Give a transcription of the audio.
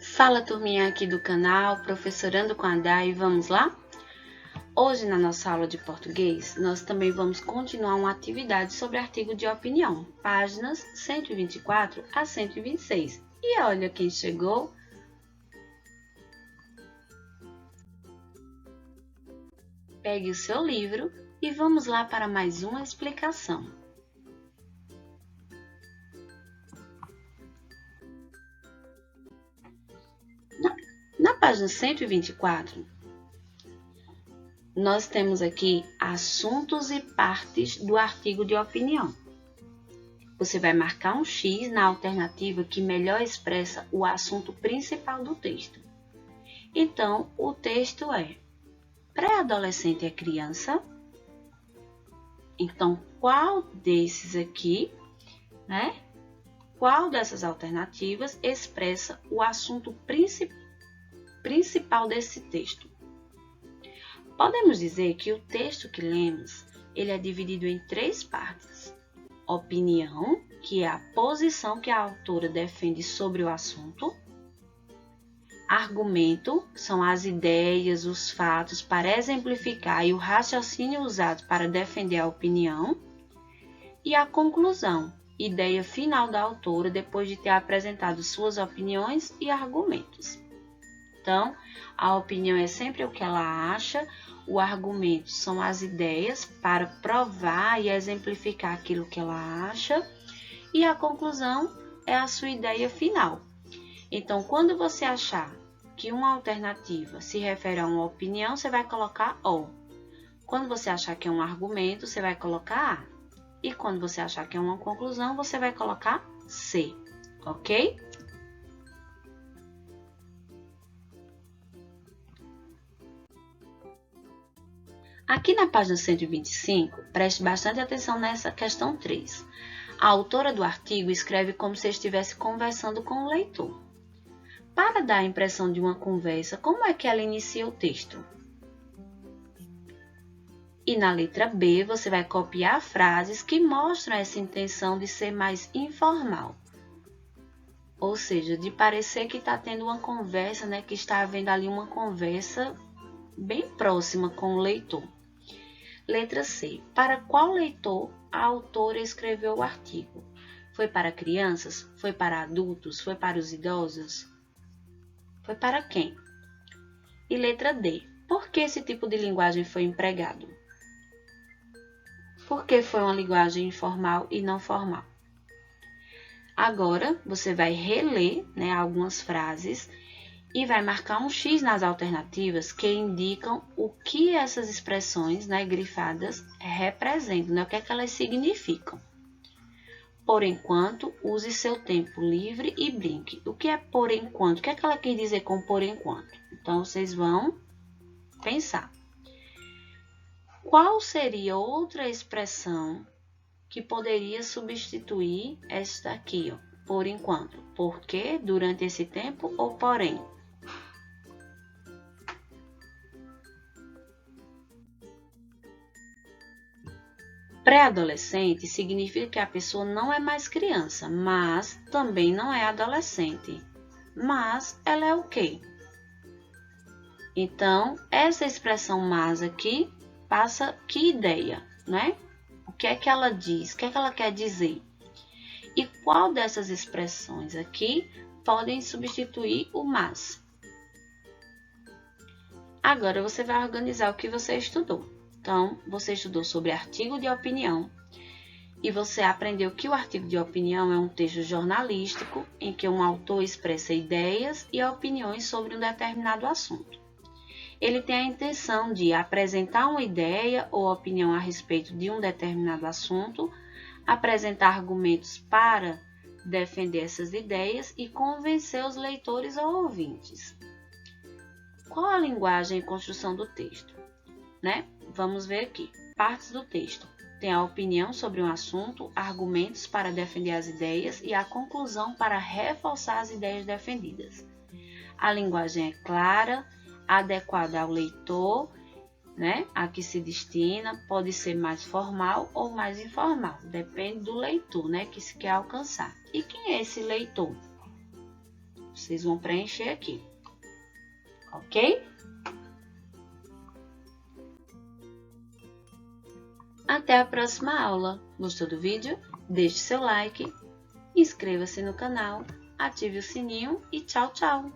Fala, turminha aqui do canal Professorando com a Day, vamos lá? Hoje na nossa aula de português, nós também vamos continuar uma atividade sobre artigo de opinião, páginas 124 a 126. E olha quem chegou! Pegue o seu livro e vamos lá para mais uma explicação. Na página 124, nós temos aqui assuntos e partes do artigo de opinião. Você vai marcar um X na alternativa que melhor expressa o assunto principal do texto. Então, o texto é: pré-adolescente é criança? Então, qual desses aqui, Qual dessas alternativas expressa o assunto principal desse texto? Podemos dizer que o texto que lemos, ele é dividido em três partes. Opinião, que é a posição que a autora defende sobre o assunto. Argumento, são as ideias, os fatos para exemplificar e o raciocínio usado para defender a opinião. E a conclusão, ideia final da autora depois de ter apresentado suas opiniões e argumentos. Então, a opinião é sempre o que ela acha, o argumento são as ideias para provar e exemplificar aquilo que ela acha, e a conclusão é a sua ideia final. Então, quando você achar que uma alternativa se refere a uma opinião, você vai colocar O. Quando você achar que é um argumento, você vai colocar A. E quando você achar que é uma conclusão, você vai colocar C, ok? Aqui na página 125, preste bastante atenção nessa questão 3. A autora do artigo escreve como se estivesse conversando com o leitor. Para dar a impressão de uma conversa, como é que ela inicia o texto? E na letra B, você vai copiar frases que mostram essa intenção de ser mais informal. Ou seja, de parecer que está tendo uma conversa, que está havendo ali uma conversa bem próxima com o leitor. Letra C. Para qual leitor a autora escreveu o artigo? Foi para crianças? Foi para adultos? Foi para os idosos? Foi para quem? E letra D. Por que esse tipo de linguagem foi empregado? Por que foi uma linguagem informal e não formal? Agora, você vai reler algumas frases e vai marcar um X nas alternativas que indicam o que essas expressões grifadas representam, o que é que elas significam. Por enquanto, use seu tempo livre e brinque. O que é por enquanto? O que é que ela quer dizer com por enquanto? Então, vocês vão pensar. Qual seria outra expressão que poderia substituir esta aqui, por enquanto? Porque, durante esse tempo ou porém? Pré-adolescente significa que a pessoa não é mais criança, mas também não é adolescente. Mas ela é o quê? Então, essa expressão mas aqui passa que ideia, O que é que ela diz? O que é que ela quer dizer? E qual dessas expressões aqui podem substituir o mas? Agora você vai organizar o que você estudou. Então, você estudou sobre artigo de opinião e você aprendeu que o artigo de opinião é um texto jornalístico em que um autor expressa ideias e opiniões sobre um determinado assunto. Ele tem a intenção de apresentar uma ideia ou opinião a respeito de um determinado assunto, apresentar argumentos para defender essas ideias e convencer os leitores ou ouvintes. Qual a linguagem e construção do texto? Vamos ver aqui. Partes do texto. Tem a opinião sobre um assunto, argumentos para defender as ideias e a conclusão para reforçar as ideias defendidas. A linguagem é clara, adequada ao leitor, a que se destina, pode ser mais formal ou mais informal, depende do leitor, que se quer alcançar. E quem é esse leitor? Vocês vão preencher aqui, ok? Até a próxima aula. Gostou do vídeo? Deixe seu like, inscreva-se no canal, ative o sininho e tchau, tchau!